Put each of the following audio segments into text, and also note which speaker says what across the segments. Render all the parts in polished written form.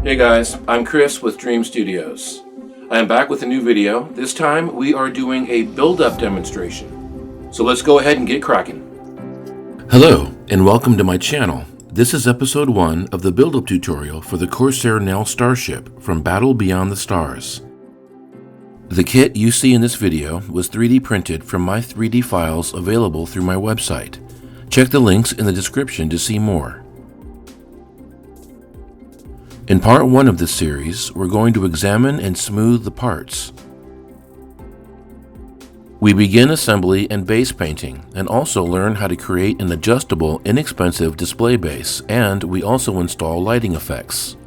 Speaker 1: Hey guys, I'm Chris with Dream Studios. I am back with a new video. This time we are doing a build-up demonstration. So let's go ahead and get cracking. Hello, and welcome to my channel. This is episode 1 of the build-up tutorial for the Corsair NELL Starship from Battle Beyond the Stars. The kit you see in this video was 3D printed from my 3D files available through my website. Check the links in the description to see more. In part 1 of this series, we're going to examine and smooth the parts. We begin assembly and base painting, and also learn how to create an adjustable, inexpensive display base, and we also install lighting effects.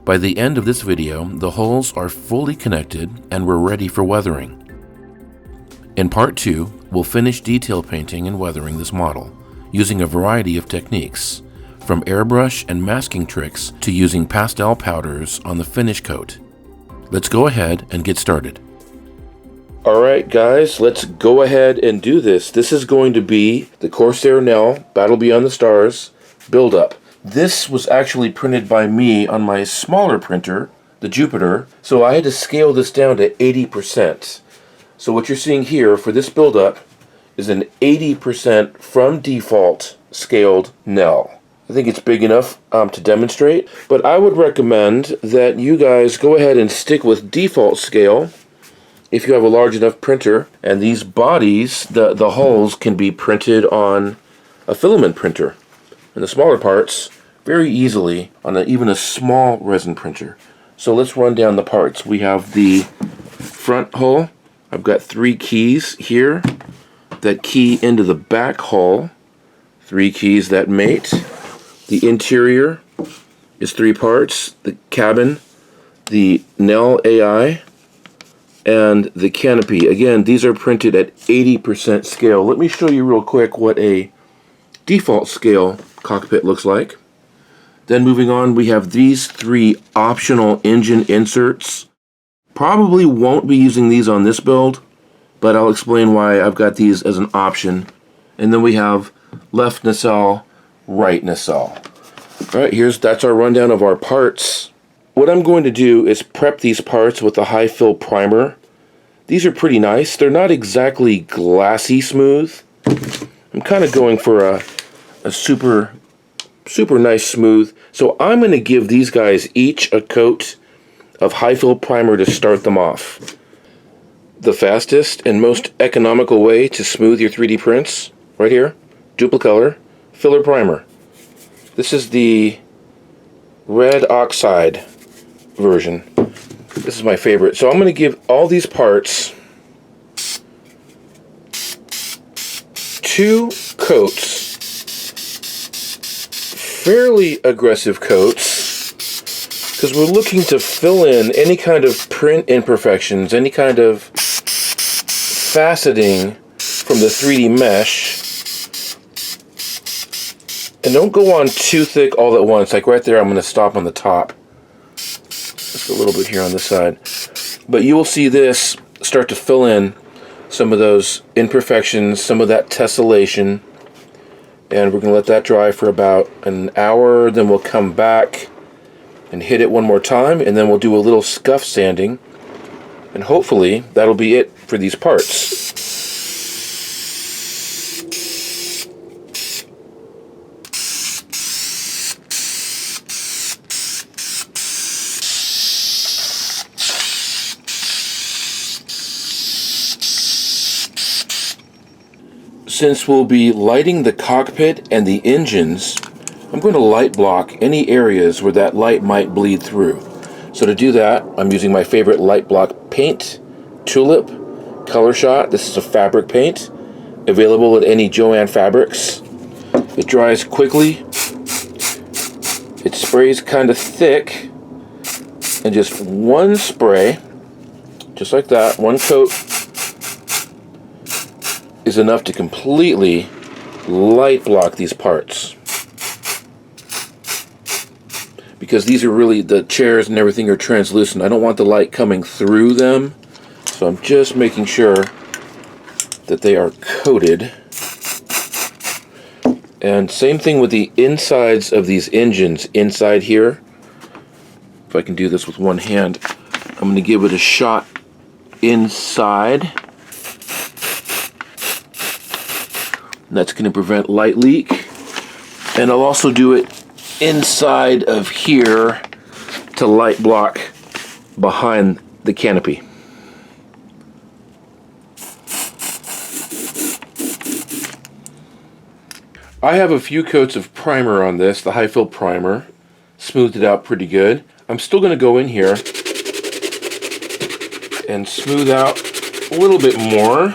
Speaker 1: By the end of this video, the hulls are fully connected and we're ready for weathering. In part 2, we'll finish detail painting and weathering this model, using a variety of techniques, from airbrush and masking tricks to using pastel powders on the finish coat. Let's go ahead and get started. Alright guys, let's go ahead and do this. This is going to be the Corsair NELL Battle Beyond the Stars build-up. This was actually printed by me on my smaller printer, the Jupiter, so I had to scale this down to 80%. So what you're seeing here for this build-up is an 80% from default scaled NELL. I think it's big enough to demonstrate, but I would recommend that you guys go ahead and stick with default scale if you have a large enough printer, and these bodies, the hulls, can be printed on a filament printer, and the smaller parts very easily on even a small resin printer. So let's run down the parts. We have the front hull. I've got 3 keys here that key into the back hull, 3 keys that mate. The interior is 3 parts, the cabin, the NELL AI, and the canopy. Again, these are printed at 80% scale. Let me show you real quick what a default scale cockpit looks like. Then moving on, we have these 3 optional engine inserts. Probably won't be using these on this build, but I'll explain why I've got these as an option. And then we have left nacelle, right nacelle. Alright, that's our rundown of our parts. What I'm going to do is prep these parts with a high fill primer. These are pretty nice. They're not exactly glassy smooth. I'm kind of going for a super nice smooth. So I'm going to give these guys each a coat of high fill primer to start them off. The fastest and most economical way to smooth your 3D prints, right here, Duplicolor filler primer. This is the red oxide version. This is my favorite. So I'm going to give all these parts 2 coats, fairly aggressive coats, because we're looking to fill in any kind of print imperfections, any kind of faceting from the 3D mesh. And don't go on too thick all at once. Like right there, I'm going to stop on the top. Just a little bit here on this side. But you will see this start to fill in some of those imperfections, some of that tessellation. And we're going to let that dry for about an hour. Then we'll come back and hit it one more time. And then we'll do a little scuff sanding. And hopefully that'll be it for these parts. Since we'll be lighting the cockpit and the engines, I'm going to light block any areas where that light might bleed through. So to do that, I'm using my favorite light block paint, Tulip Color Shot. This is a fabric paint, available at any Joann Fabrics. It dries quickly, it sprays kind of thick, and just one spray, just like that, one coat, is enough to completely light block these parts. Because these are really, the chairs and everything are translucent. I don't want the light coming through them, so I'm just making sure that they are coated And same thing with the insides of these engines inside here. If I can do this with one hand, I'm going to give it a shot inside. And that's going to prevent light leak. And I'll also do it inside of here to light block behind the canopy. I have a few coats of primer on this, the high fill primer. Smoothed it out pretty good. I'm still going to go in here and smooth out a little bit more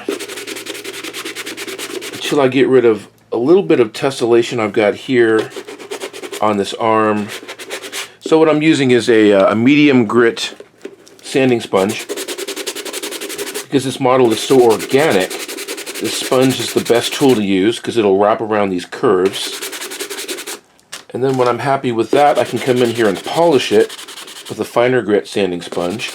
Speaker 1: until I get rid of a little bit of tessellation I've got here on this arm. So what I'm using is a medium grit sanding sponge. Because this model is so organic, this sponge is the best tool to use because it'll wrap around these curves. And then when I'm happy with that, I can come in here and polish it with a finer grit sanding sponge.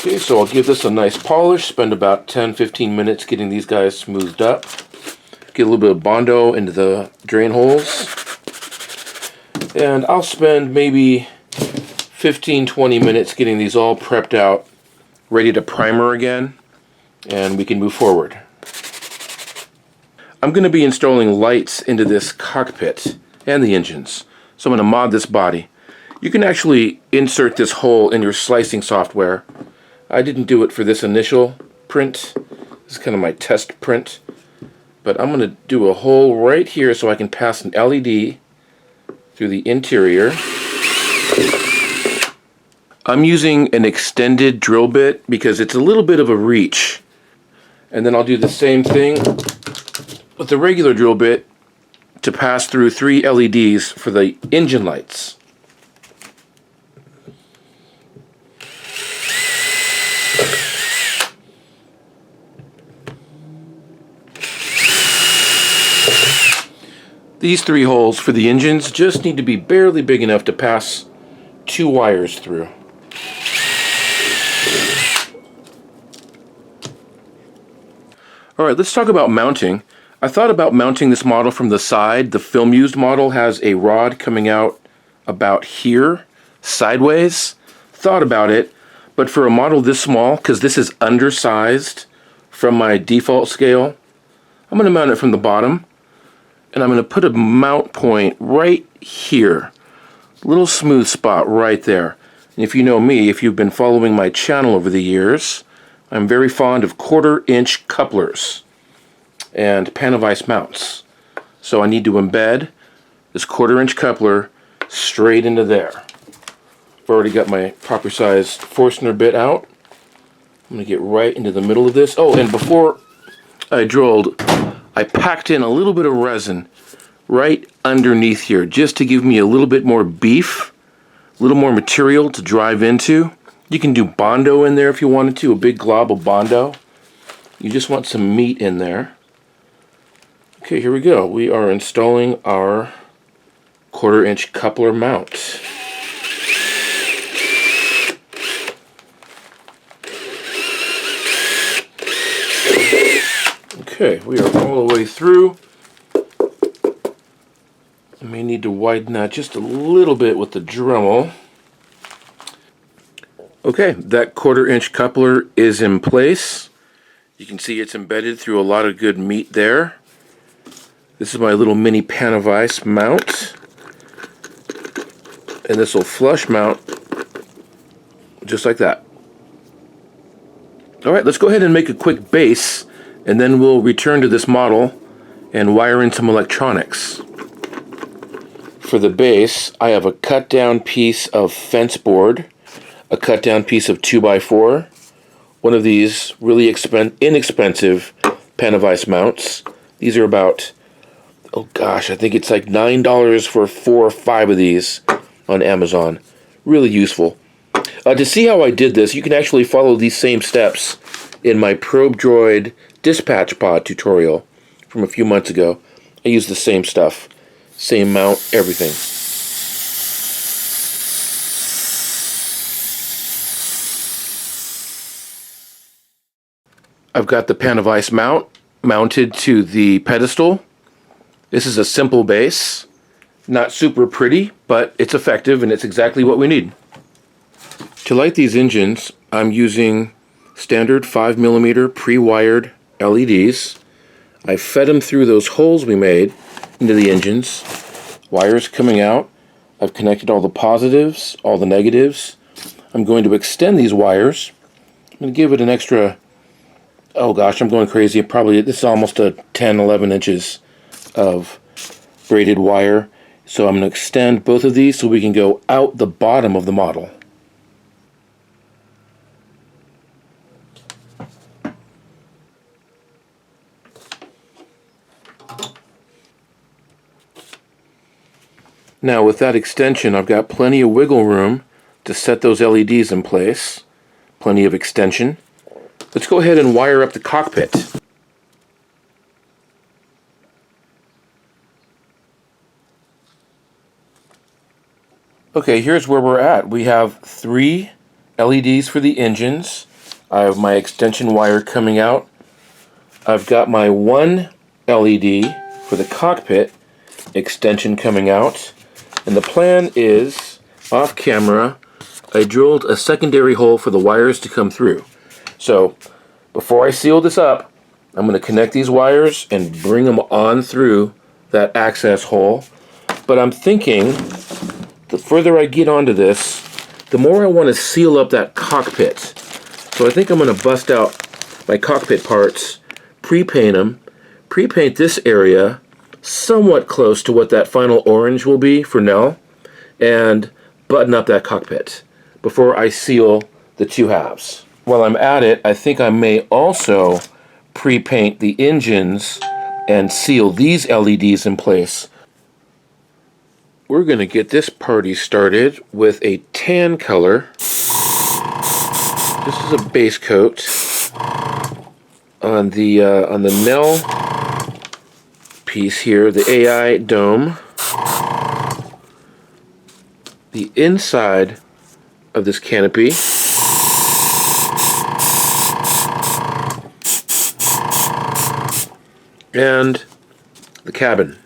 Speaker 1: Okay, so I'll give this a nice polish, spend about 10-15 minutes getting these guys smoothed up. Get a little bit of Bondo into the drain holes. And I'll spend maybe 15-20 minutes getting these all prepped out, ready to primer again, and we can move forward. I'm going to be installing lights into this cockpit and the engines. So I'm going to mod this body. You can actually insert this hole in your slicing software. I didn't do it for this initial print. This is kind of my test print. But I'm going to do a hole right here so I can pass an LED through the interior. I'm using an extended drill bit because it's a little bit of a reach. And then I'll do the same thing with the regular drill bit to pass through 3 LEDs for the engine lights. These 3 holes for the engines just need to be barely big enough to pass 2 wires through. Alright, let's talk about mounting. I thought about mounting this model from the side. The film used model has a rod coming out about here, sideways. Thought about it, but for a model this small, because this is undersized from my default scale, I'm going to mount it from the bottom. And I'm going to put a mount point right here. Little smooth spot right there. And if you know me, if you've been following my channel over the years, I'm very fond of 1/4 inch couplers and Panavice mounts. So I need to embed this 1/4 inch coupler straight into there. I've already got my proper size Forstner bit out. I'm going to get right into the middle of this. Oh, and before I drilled, I packed in a little bit of resin right underneath here just to give me a little bit more beef, a little more material to drive into. You can do Bondo in there if you wanted to, a big glob of Bondo. You just want some meat in there. Okay, here we go. We are installing our 1/4 inch coupler mount. Okay, we are all the way through. I may need to widen that just a little bit with the Dremel. Okay, that 1/4 inch coupler is in place. You can see it's embedded through a lot of good meat there. This is my little mini Panavice mount. And this will flush mount just like that. Alright, let's go ahead and make a quick base, and then we'll return to this model and wire in some electronics. For the base, I have a cut down piece of fence board, a cut down piece of 2x4, one of these really inexpensive Panavice mounts. These are about, oh gosh, I think it's like $9 for 4 or 5 of these on Amazon. Really useful. To see how I did this, you can actually follow these same steps in my Probe Droid dispatch pod tutorial from a few months ago. I used the same stuff. Same mount, everything. I've got the pan of ice mounted to the pedestal. This is a simple base, not super pretty, but it's effective and it's exactly what we need. To light these engines, I'm using standard 5mm pre-wired LEDs. I fed them through those holes we made into the engines. Wires coming out. I've connected all the positives, all the negatives. I'm going to extend these wires. I'm going to give it an extra, oh gosh, I'm going crazy. Probably, this is almost a 10, 11 inches of braided wire. So I'm going to extend both of these so we can go out the bottom of the model. Now with that extension, I've got plenty of wiggle room to set those LEDs in place. Plenty of extension. Let's go ahead and wire up the cockpit. Okay, here's where we're at. We have 3 LEDs for the engines. I have my extension wire coming out. I've got my 1 LED for the cockpit extension coming out. And the plan is, off camera, I drilled a secondary hole for the wires to come through. So, before I seal this up, I'm going to connect these wires and bring them on through that access hole. But I'm thinking, the further I get onto this, the more I want to seal up that cockpit. So I think I'm going to bust out my cockpit parts, pre-paint them, pre-paint this area somewhat close to what that final orange will be for NELL, and button up that cockpit before I seal the 2 halves. While I'm at it, I think I may also pre-paint the engines and seal these LEDs in place. We're going to get this party started with a tan color. This is a base coat on the NELL piece here, the AI dome. The inside of this canopy. And the cabin.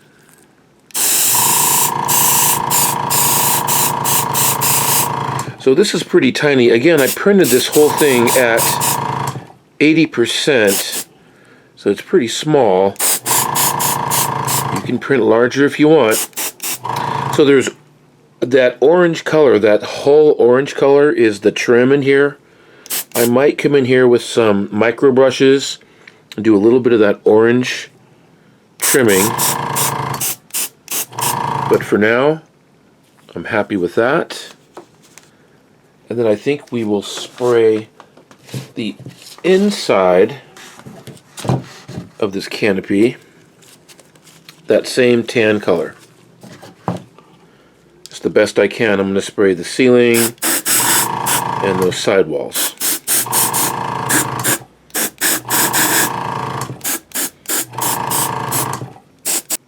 Speaker 1: So this is pretty tiny. Again, I printed this whole thing at 80%, so it's pretty small. You can print larger if you want. So there's that orange color, that whole orange color is the trim in here. I might come in here with some micro brushes and do a little bit of that orange trimming. But for now, I'm happy with that. And then I think we will spray the inside of this canopy that same tan color. It's the best I can. I'm going to spray the ceiling and those sidewalls.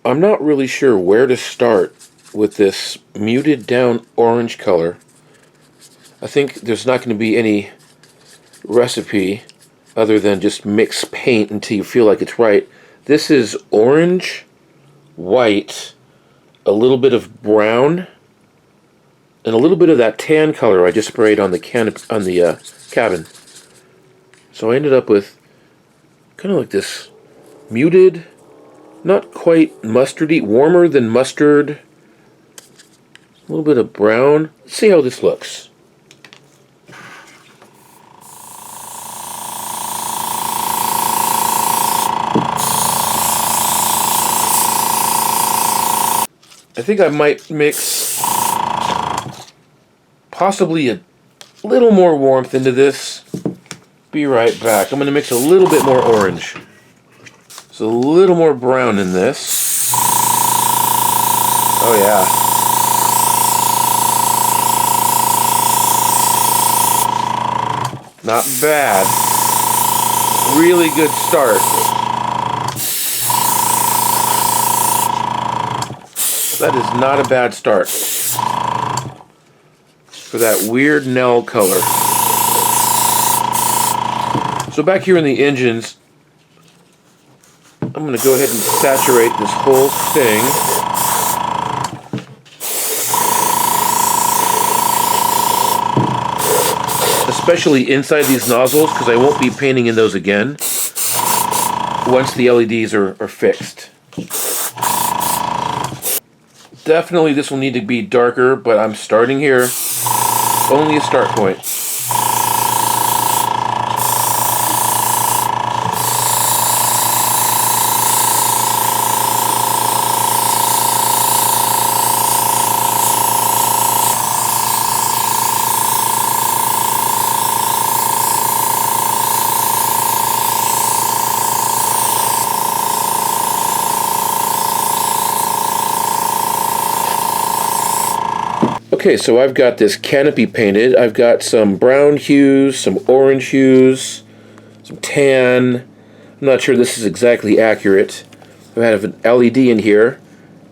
Speaker 1: I'm not really sure where to start with this muted down orange color. I think there's not going to be any recipe other than just mix paint until you feel like it's right. This is orange, white, a little bit of brown, and a little bit of that tan color I just sprayed on the cabin. So I ended up with kind of like this muted, not quite mustardy, warmer than mustard, a little bit of brown. Let's see how this looks. I think I might mix possibly a little more warmth into this. Be right back. I'm going to mix a little bit more orange. So a little more brown in this. Oh yeah. Not bad. Really good start. That is not a bad start for that weird NELL color. So back here in the engines, I'm going to go ahead and saturate this whole thing. Especially inside these nozzles, because I won't be painting in those again once the LEDs are fixed. Definitely this will need to be darker, but I'm starting here. Only a start point. Okay, so I've got this canopy painted. I've got some brown hues, some orange hues, some tan. I'm not sure this is exactly accurate. I have an LED in here.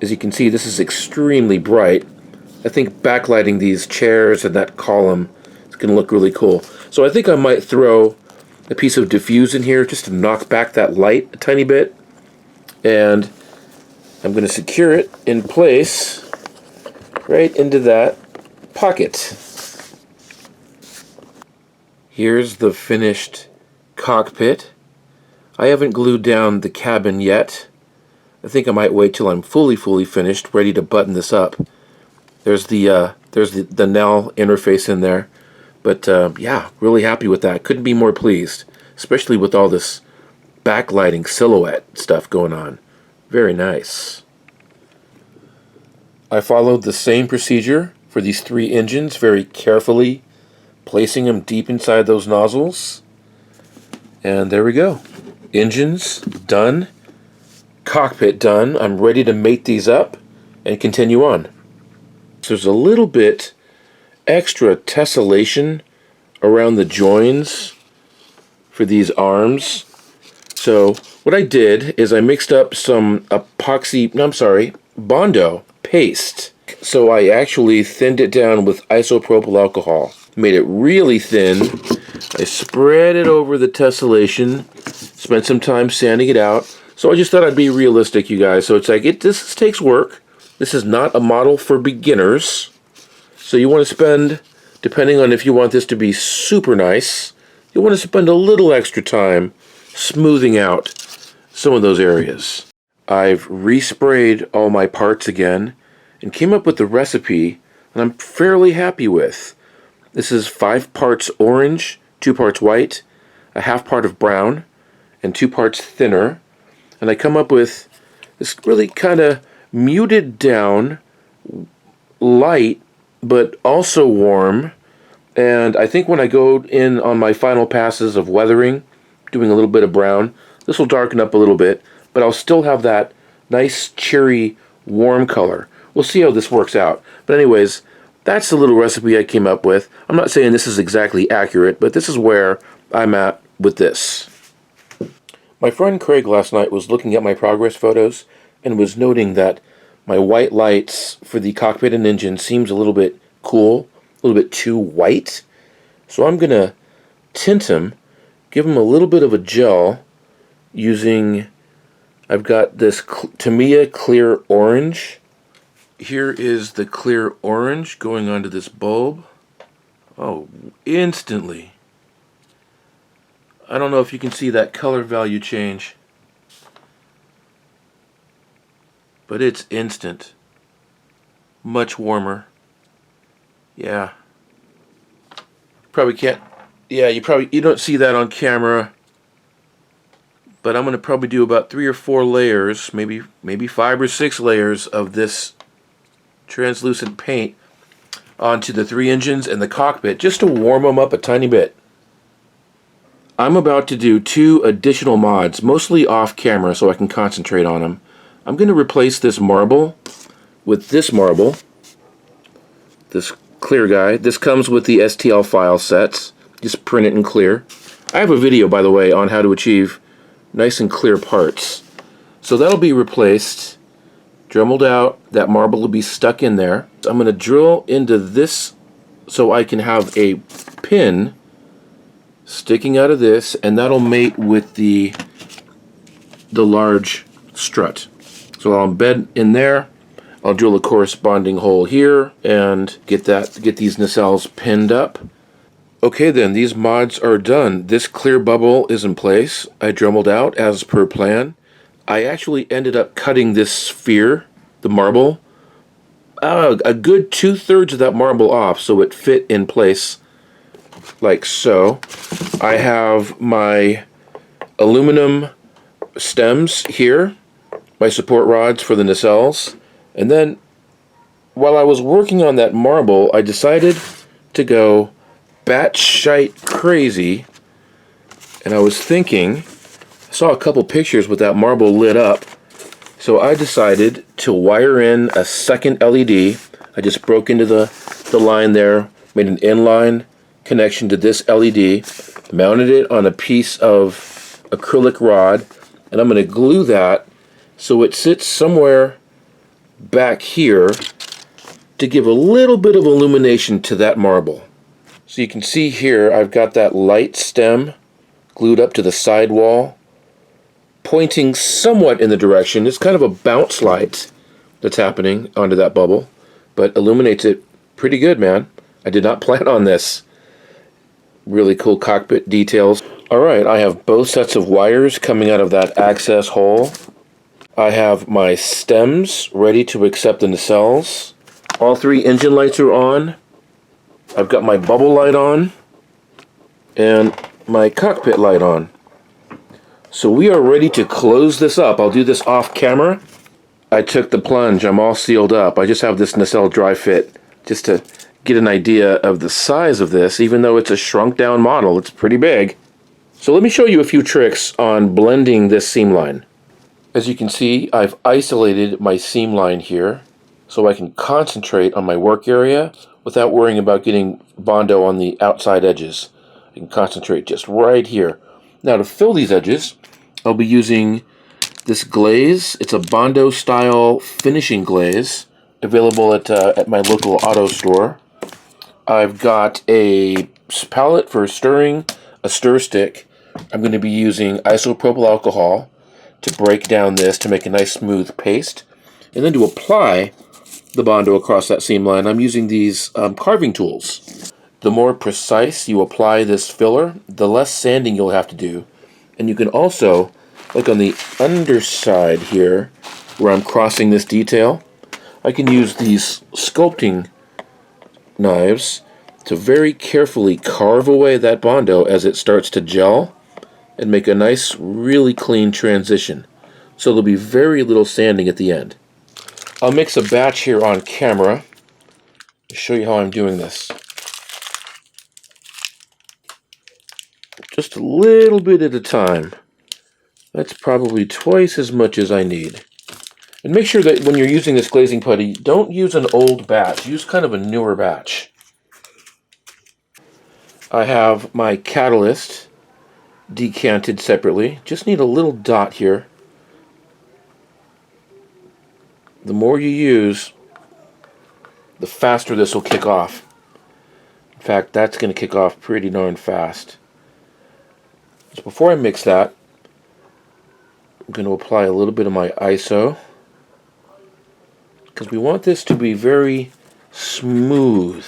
Speaker 1: As you can see, this is extremely bright. I think backlighting these chairs and that column is going to look really cool. So I think I might throw a piece of diffuse in here just to knock back that light a tiny bit. And I'm going to secure it in place right into that pocket. Here's the finished cockpit. I haven't glued down the cabin yet. I think I might wait till I'm fully finished, ready to button this up. There's the NELL interface in there. But yeah, really happy with that. Couldn't be more pleased, especially with all this backlighting silhouette stuff going on. Very nice. I followed the same procedure for these 3 engines very carefully, placing them deep inside those nozzles. And there we go. Engines done. Cockpit done. I'm ready to mate these up and continue on. So there's a little bit extra tessellation around the joins for these arms. So what I did is I mixed up some Bondo paste. So I actually thinned it down with isopropyl alcohol. Made it really thin. I spread it over the tessellation. Spent some time sanding it out. So I just thought I'd be realistic, you guys. So it's like, this takes work. This is not a model for beginners. So you want to spend, depending on if you want this to be super nice, you want to spend a little extra time smoothing out some of those areas. I've resprayed all my parts again and came up with the recipe that I'm fairly happy with. This is 5 parts orange, 2 parts white, a half part of brown, and 2 parts thinner. And I come up with this really kind of muted down, light, but also warm. And I think when I go in on my final passes of weathering, doing a little bit of brown, this will darken up a little bit, but I'll still have that nice, cheery, warm color. We'll see how this works out. But anyways, that's the little recipe I came up with. I'm not saying this is exactly accurate, but this is where I'm at with this. My friend Craig last night was looking at my progress photos and was noting that my white lights for the cockpit and engine seems a little bit cool, a little bit too white. So I'm going to tint them, give them a little bit of a gel using, I've got this Tamiya clear orange. Here is the clear orange going onto this bulb. Oh, instantly. I don't know if you can see that color value change, but it's instant. Much warmer. Yeah. Probably can't. Yeah, you don't see that on camera. But I'm going to probably do about 3 or 4 layers, maybe 5 or 6 layers of this translucent paint onto the 3 engines and the cockpit just to warm them up a tiny bit. I'm about to do 2 additional mods, mostly off camera so I can concentrate on them. I'm going to replace this marble with this marble, this clear guy. This comes with the STL file sets. Just print it in clear. I have a video, by the way, on how to achieve nice and clear parts. So that'll be replaced, dremeled out. That marble will be stuck in there. I'm going to drill into this so I can have a pin sticking out of this, and that'll mate with the large strut. So I'll embed in there. I'll drill a corresponding hole here and get these nacelles pinned up. Okay then, these mods are done. This clear bubble is in place. I dremeled out as per plan. I actually ended up cutting this sphere, the marble, a good 2/3 of that marble off so it fit in place like so. I have my aluminum stems here, my support rods for the nacelles, and then while I was working on that marble, I decided to go batshite crazy, and I was thinking, I saw a couple pictures with that marble lit up, so I decided to wire in a second LED. I just broke into the line there, made an inline connection to this LED, mounted it on a piece of acrylic rod, and I'm going to glue that so it sits somewhere back here to give a little bit of illumination to that marble. So you can see here I've got that light stem glued up to the side wall, pointing somewhat in the direction. It's kind of a bounce light that's happening onto that bubble, but illuminates it pretty good, man. I did not plan on this. Really cool cockpit details. Alright, I have both sets of wires coming out of that access hole. I have my stems ready to accept the nacelles. All three engine lights are on. I've got my bubble light on and my cockpit light on. So we are ready to close this up. I'll do this off camera. I took the plunge. I'm all sealed up. I just have this nacelle dry fit just to get an idea of the size of this. Even though it's a shrunk down model, it's pretty big. So let me show you a few tricks on blending this seam line. As you can see, I've isolated my seam line here so I can concentrate on my work area without worrying about getting Bondo on the outside edges. I can concentrate just right here. Now to fill these edges, I'll be using this glaze. It's a Bondo style finishing glaze available at my local auto store. I've got a palette for stirring, a stir stick. I'm going to be using isopropyl alcohol to break down this to make a nice smooth paste. And then to apply the Bondo across that seam line, I'm using these carving tools. The more precise you apply this filler, the less sanding you'll have to do. And you can also, like on the underside here, where I'm crossing this detail, I can use these sculpting knives to very carefully carve away that Bondo as it starts to gel and make a nice, really clean transition. So there'll be very little sanding at the end. I'll mix a batch here on camera to show you how I'm doing this. Just a little bit at a time. That's probably twice as much as I need. And make sure that when you're using this glazing putty, don't use an old batch. Use kind of a newer batch. I have my catalyst decanted separately. Just need a little dot here. The more you use, the faster this will kick off. In fact, that's going to kick off pretty darn fast. So before I mix that, I'm going to apply a little bit of my ISO, because we want this to be very smooth.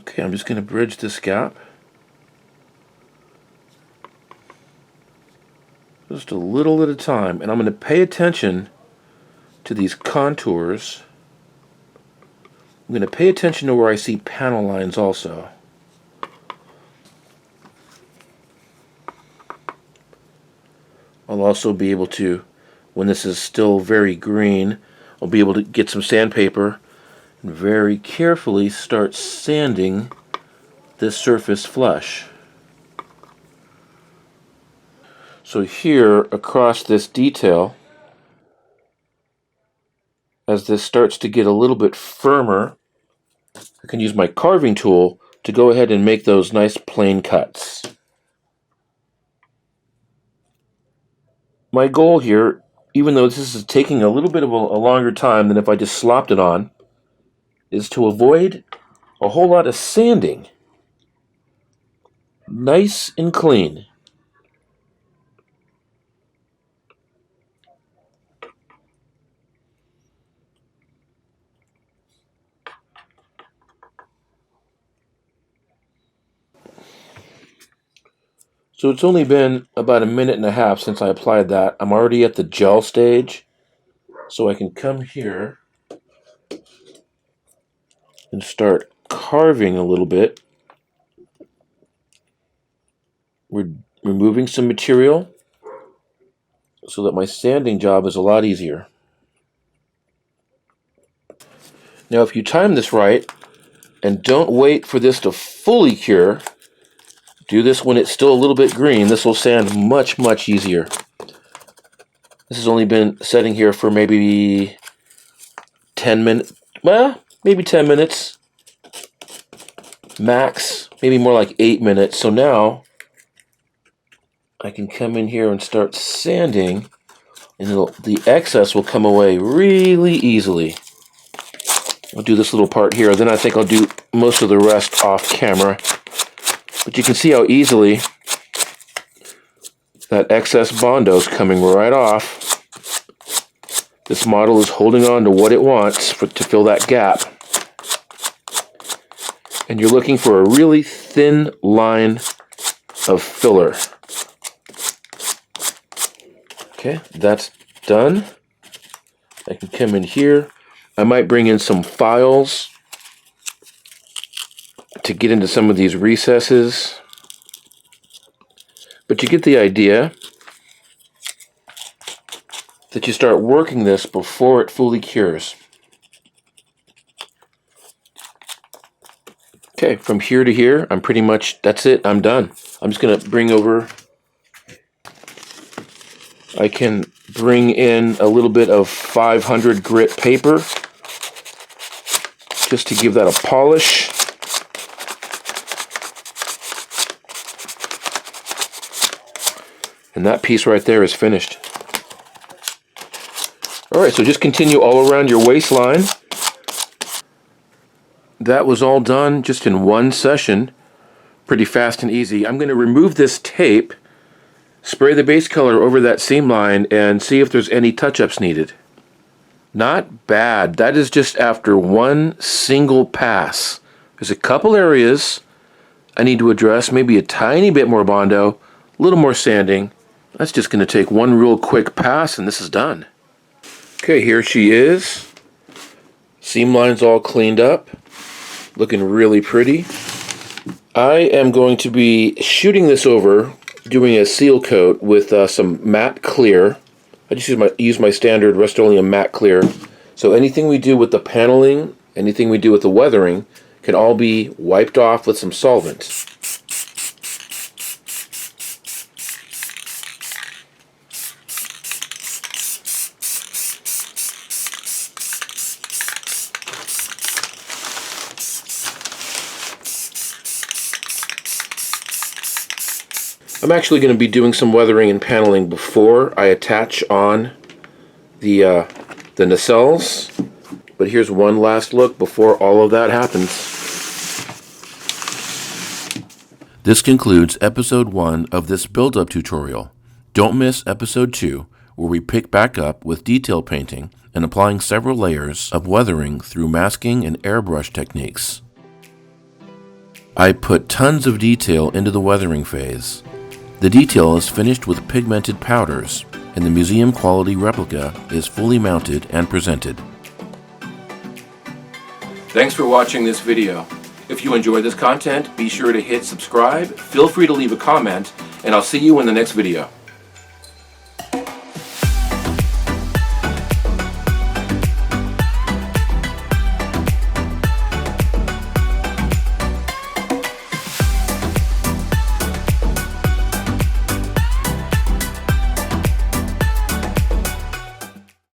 Speaker 1: Okay, I'm just going to bridge this gap. Just a little at a time. And I'm going to pay attention to these contours. I'm going to pay attention to where I see panel lines also. I'll also be able to, when this is still very green, I'll be able to get some sandpaper and very carefully start sanding this surface flush. So here, across this detail, as this starts to get a little bit firmer, I can use my carving tool to go ahead and make those nice plain cuts. My goal here, even though this is taking a little bit of a longer time than if I just slopped it on, is to avoid a whole lot of sanding. Nice and clean. So it's only been about a minute and a half since I applied that. I'm already at the gel stage. So I can come here and start carving a little bit. We're removing some material so that my sanding job is a lot easier. Now if you time this right and don't wait for this to fully cure, do this when it's still a little bit green. This will sand much, much easier. This has only been setting here for maybe 10 minutes. Well, maybe 10 minutes. Max, maybe more like 8 minutes. So now I can come in here and start sanding, and the excess will come away really easily. I'll do this little part here, then I think I'll do most of the rest off camera. But you can see how easily that excess Bondo is coming right off. This model is holding on to what it wants to fill that gap. And you're looking for a really thin line of filler. Okay, that's done. I can come in here. I might bring in some files to get into some of these recesses. But you get the idea that you start working this before it fully cures. Okay, from here to here, I'm pretty much, that's it, I'm done. I'm just going to bring over, I can bring in a little bit of 500 grit paper just to give that a polish. And that piece right there is finished. Alright, so just continue all around your waistline. That was all done just in one session. Pretty fast and easy. I'm going to remove this tape, spray the base color over that seam line, and see if there's any touch-ups needed. Not bad. That is just after one single pass. There's a couple areas I need to address, maybe a tiny bit more Bondo, a little more sanding. That's just going to take one real quick pass and this is done. Okay, here she is. Seam line's all cleaned up. Looking really pretty. I am going to be shooting this over, doing a seal coat with some matte clear. I just use my standard Rust-Oleum matte clear. So anything we do with the paneling, anything we do with the weathering, can all be wiped off with some solvent. I'm actually going to be doing some weathering and paneling before I attach on the nacelles. But here's one last look before all of that happens. This concludes episode 1 of this build-up tutorial. Don't miss episode 2, where we pick back up with detail painting and applying several layers of weathering through masking and airbrush techniques. I put tons of detail into the weathering phase. The detail is finished with pigmented powders, and the museum quality replica is fully mounted and presented. Thanks for watching this video. If you enjoyed this content, be sure to hit subscribe, feel free to leave a comment, and I'll see you in the next video.